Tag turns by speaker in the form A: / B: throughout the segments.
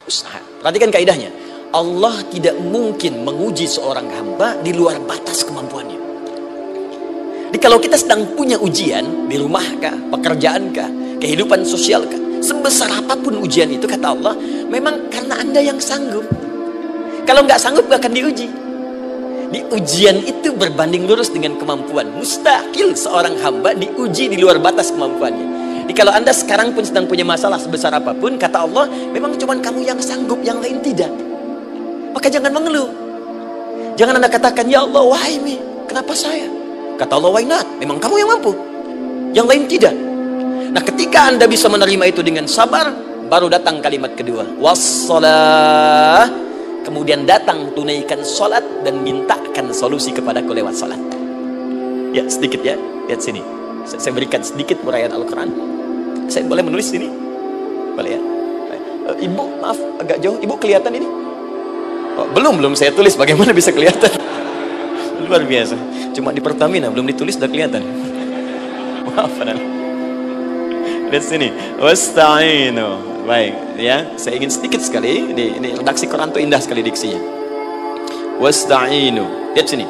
A: Mustahil. Perhatikan kaidahnya. Allah tidak mungkin menguji seorang hamba di luar batas kemampuannya. Jadi kalau kita sedang punya ujian di rumah kah, pekerjaan kah, kehidupan sosial kah, sebesar apapun ujian itu, kata Allah, memang karena Anda yang sanggup. Kalau nggak sanggup nggak akan diuji. Di ujian itu berbanding lurus dengan kemampuan. Mustahil seorang hamba diuji di luar batas kemampuannya. Jadi kalau Anda sekarang pun sedang punya masalah sebesar apapun, kata Allah, memang cuma kamu yang sanggup, yang lain tidak. Maka jangan mengeluh. Jangan Anda katakan, ya Allah, why me? Kenapa saya? Kata Allah, why not? Memang kamu yang mampu, yang lain tidak. Nah, ketika Anda bisa menerima itu dengan sabar, baru datang kalimat kedua, wassalah. Kemudian datang, tunaikan sholat dan mintakan solusi kepadaku lewat sholat. Ya, sedikit ya, lihat sini. Saya berikan sedikit uraian Al-Quran. Saya boleh menulis sini? Boleh ya? Ibu, maaf, agak jauh. Ibu kelihatan ini? Oh, belum saya tulis, bagaimana bisa kelihatan? Luar biasa. Cuma di Pertamina belum ditulis udah kelihatan. Maaf, lihat sini. Wasta'inu. Baik, ya. Saya ingin sedikit sekali. Ini redaksi Quran itu indah sekali diksinya. Wasta'inu. Lihat sini.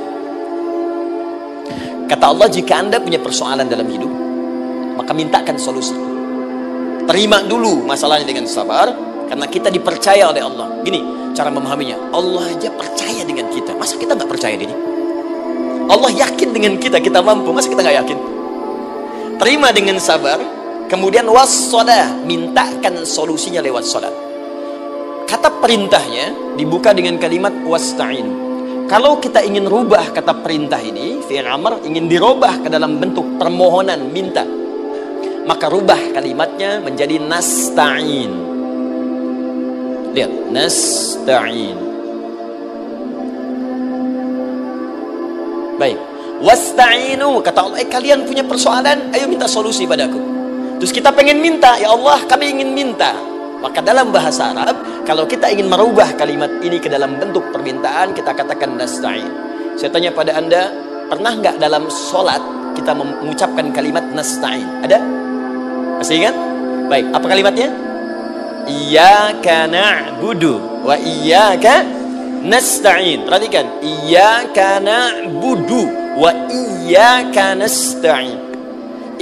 A: Kata Allah, jika Anda punya persoalan dalam hidup, maka mintakan solusi. Terima dulu masalahnya dengan sabar, karena kita dipercaya oleh Allah. Gini cara memahaminya, Allah aja percaya dengan kita, masa kita nggak percaya diri? Allah yakin dengan kita, kita mampu, masa kita nggak yakin? Terima dengan sabar, kemudian wassalah, mintakan solusinya lewat salat. Kata perintahnya dibuka dengan kalimat wasta'in. Kalau kita ingin rubah kata perintah ini, fi'il amr, ingin dirubah ke dalam bentuk permohonan, minta, maka rubah kalimatnya menjadi nasta'in. Lihat, nasta'in. Baik, wasta'inu, kata Allah, kalian punya persoalan, ayo minta solusi padaku. Terus kita pengen minta, ya Allah, kami ingin minta. Maka dalam bahasa Arab, kalau kita ingin merubah kalimat ini ke dalam bentuk permintaan, kita katakan nasta'in. Saya tanya pada Anda, pernah nggak dalam sholat kita mengucapkan kalimat nasta'in? Ada? Masih ingat? Baik, apa kalimatnya? Iyyaka na'budu wa iyyaka nasta'in. Perhatikan, iyyaka na'budu wa iyyaka nasta'in.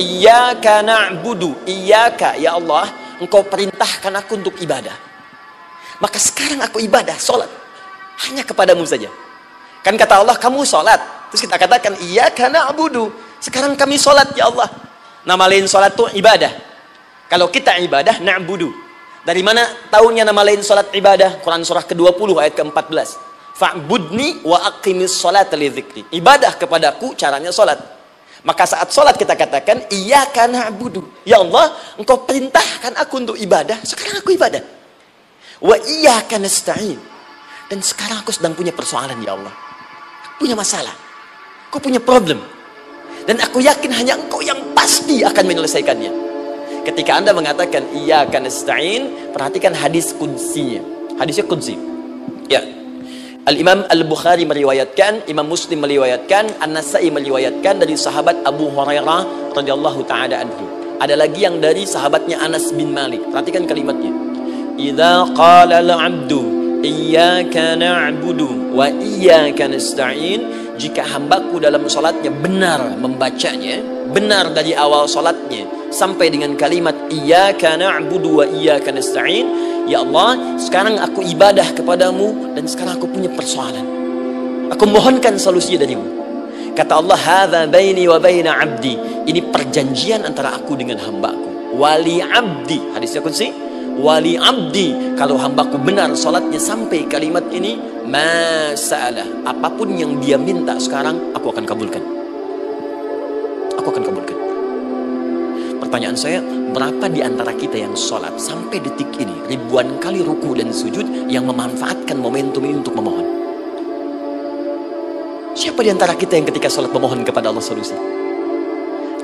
A: Iyyaka na'budu, iyyaka, ya Allah, Engkau perintahkan aku untuk ibadah. Maka sekarang aku ibadah, sholat, hanya kepadamu saja. Kan kata Allah, kamu sholat. Terus kita katakan, iyyaka na'budu. Sekarang kami sholat, ya Allah. Nama lain sholat itu ibadah. Kalau kita ibadah, na'budu. Dari mana tahunya nama lain sholat ibadah? Quran surah ke-20 ayat ke-14. Fa'budni wa aqimis sholata li dzikri. Ibadah kepadaku, caranya sholat. Maka saat sholat kita katakan, iyyaka na'budu. Ya Allah, Engkau perintahkan aku untuk ibadah, sekarang aku ibadah. Wa iyyaka nasta'in. Dan sekarang aku sedang punya persoalan, ya Allah. Aku punya masalah. Aku punya problem. Dan aku yakin hanya Engkau yang pasti akan menyelesaikannya. Ketika Anda mengatakan iyyaka nasta'in, perhatikan hadis qudsinya. Hadisnya qudsi. Ya. Al-Imam Al-Bukhari meriwayatkan, Imam Muslim meriwayatkan, An-Nasai meriwayatkan dari sahabat Abu Hurairah radhiyallahu ta'ala anhu. Ada lagi yang dari sahabatnya Anas bin Malik. Perhatikan kalimatnya. Idza qala al-'abdu iyyaka na'budu wa iyyaka nasta'in, jika hambaku dalam salatnya benar membacanya, benar dari awal salatnya sampai dengan kalimat iyyaka na'budu wa iyyaka nasta'in, ya Allah, sekarang aku ibadah kepadamu dan sekarang aku punya persoalan. Aku mohonkan solusi darimu. Kata Allah, hadza baini wa baina 'abdi. Ini perjanjian antara aku dengan hambaku. Wali 'abdi, hadisnya qudsi. Wali 'abdi, kalau hambaku benar salatnya sampai kalimat ini, ma sa'alah, apapun yang dia minta sekarang aku akan kabulkan. Aku akan kabulkan. Pertanyaan saya, berapa di antara kita yang sholat sampai detik ini ribuan kali ruku dan sujud yang memanfaatkan momentum ini untuk memohon? Siapa di antara kita yang ketika sholat memohon kepada Allah solusi?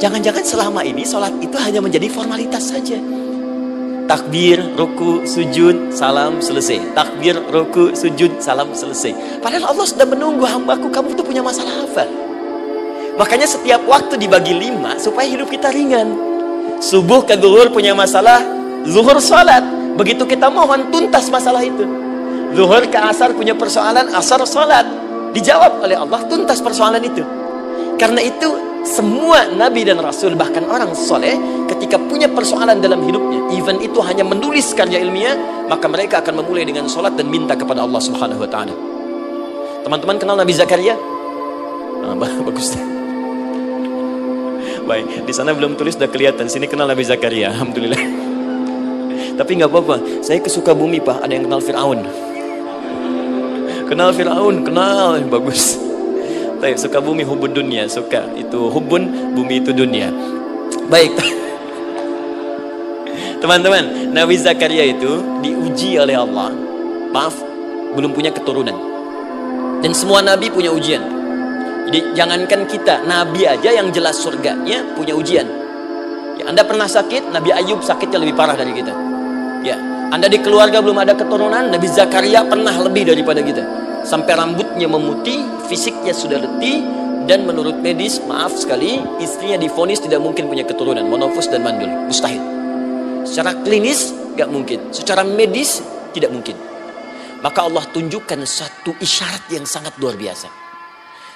A: Jangan-jangan selama ini sholat itu hanya menjadi formalitas saja. Takbir, ruku, sujud, salam, selesai. Takbir, ruku, sujud, salam, selesai. Padahal Allah sudah menunggu, hambaku, kamu tuh punya masalah apa? Makanya setiap waktu dibagi 5 supaya hidup kita ringan. Subuh ke zuhur punya masalah, zuhur sholat. Begitu kita mohon, tuntas masalah itu. Zuhur ke asar punya persoalan, asar salat, dijawab oleh Allah, tuntas persoalan itu. Karena itu semua nabi dan rasul, bahkan orang soleh, ketika punya persoalan dalam hidupnya, even itu hanya menulis karya ilmiah, maka mereka akan memulai dengan salat dan minta kepada Allah Subhanahu wa taala. Teman-teman kenal Nabi Zakaria? Bagus. Baik, di sana belum tulis, sudah kelihatan. Sini kenal Nabi Zakaria, alhamdulillah. Tapi nggak apa-apa, saya ke Sukabumi Pak, ada yang kenal Fir'aun. Kenal Fir'aun, kenal, bagus. Baik, Sukabumi hubun dunia, suka itu hubun, bumi itu dunia. Baik. Teman-teman, Nabi Zakaria itu diuji oleh Allah. Maaf, belum punya keturunan. Dan semua nabi punya ujian. Jadi jangankan kita, nabi aja yang jelas surganya punya ujian. Ya, Anda pernah sakit, Nabi Ayub sakitnya lebih parah dari kita. Ya, Anda di keluarga belum ada keturunan, Nabi Zakaria pernah lebih daripada kita. Sampai rambutnya memutih, fisiknya sudah letih, dan menurut medis, maaf sekali, istrinya divonis tidak mungkin punya keturunan, monofus dan mandul, mustahil. Secara klinis gak mungkin, secara medis tidak mungkin. Maka Allah tunjukkan satu isyarat yang sangat luar biasa.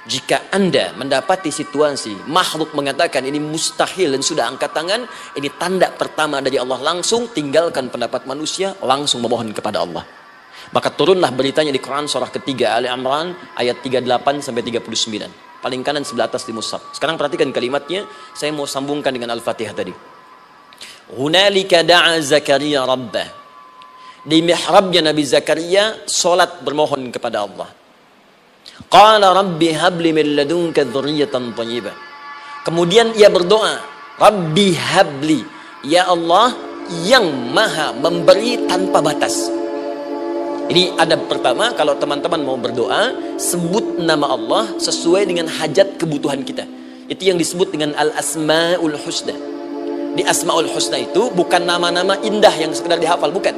A: Jika Anda mendapati situasi makhluk mengatakan ini mustahil dan sudah angkat tangan, ini tanda pertama dari Allah, langsung tinggalkan pendapat manusia, langsung memohon kepada Allah. Maka turunlah beritanya di Quran surah ketiga Ali Imran ayat 38 sampai 39. Paling kanan sebelah atas di mushaf. Sekarang perhatikan kalimatnya, saya mau sambungkan dengan Al-Fatihah tadi. Hunalika da'a Zakaria rabbah. Di mihrabnya Nabi Zakaria salat bermohon kepada Allah. Qala rabbi habli min ladunka dzurriyyatan thayyibah. Kemudian ia berdoa, Rabbi habli, ya Allah yang maha memberi tanpa batas. Ini adab pertama, kalau teman-teman mau berdoa, sebut nama Allah sesuai dengan hajat kebutuhan kita. Itu yang disebut dengan al-asma'ul husna. Di asma'ul husna itu bukan nama-nama indah yang sekedar dihafal, bukan.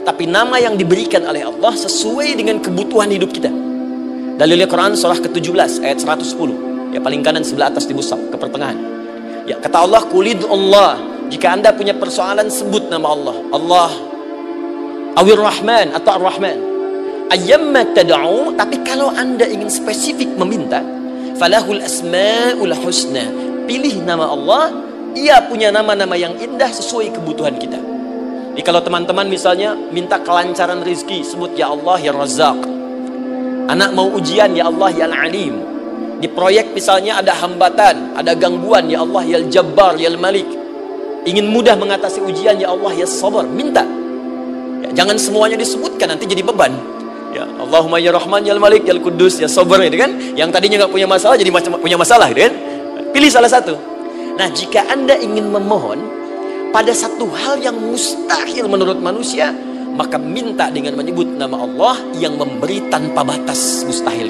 A: Tapi nama yang diberikan oleh Allah sesuai dengan kebutuhan hidup kita. Dalilnya Quran surah ke-17 ayat 110. Ya, paling kanan sebelah atas di mushaf, ke pertengahan. Ya, kata Allah, qulid Allah. Jika Anda punya persoalan, sebut nama Allah. Allah Awir Rahman atau Ar-Rahman. Ayyamma tad'u, tapi kalau Anda ingin spesifik meminta, falahul asmaul husna. Pilih nama Allah, ia punya nama-nama yang indah sesuai kebutuhan kita. Jadi kalau teman-teman misalnya minta kelancaran rezeki, sebut ya Allah ya Razzaq. Anak mau ujian, ya Allah ya Al-Alim. Di proyek misalnya ada hambatan, ada gangguan, ya Allah ya Al-Jabbar ya Al-Malik. Ingin mudah mengatasi ujian, ya Allah ya Sabar. Minta. Ya, jangan semuanya disebutkan, nanti jadi beban. Ya, Allahumma ya Rahman ya Al-Malik ya Al-Quddus ya Sabar, gitu kan? Yang tadinya nggak punya masalah jadi punya masalah, gitu kan? Pilih salah satu. Nah, jika Anda ingin memohon pada satu hal yang mustahil menurut manusia, maka minta dengan menyebut nama Allah yang memberi tanpa batas mustahil.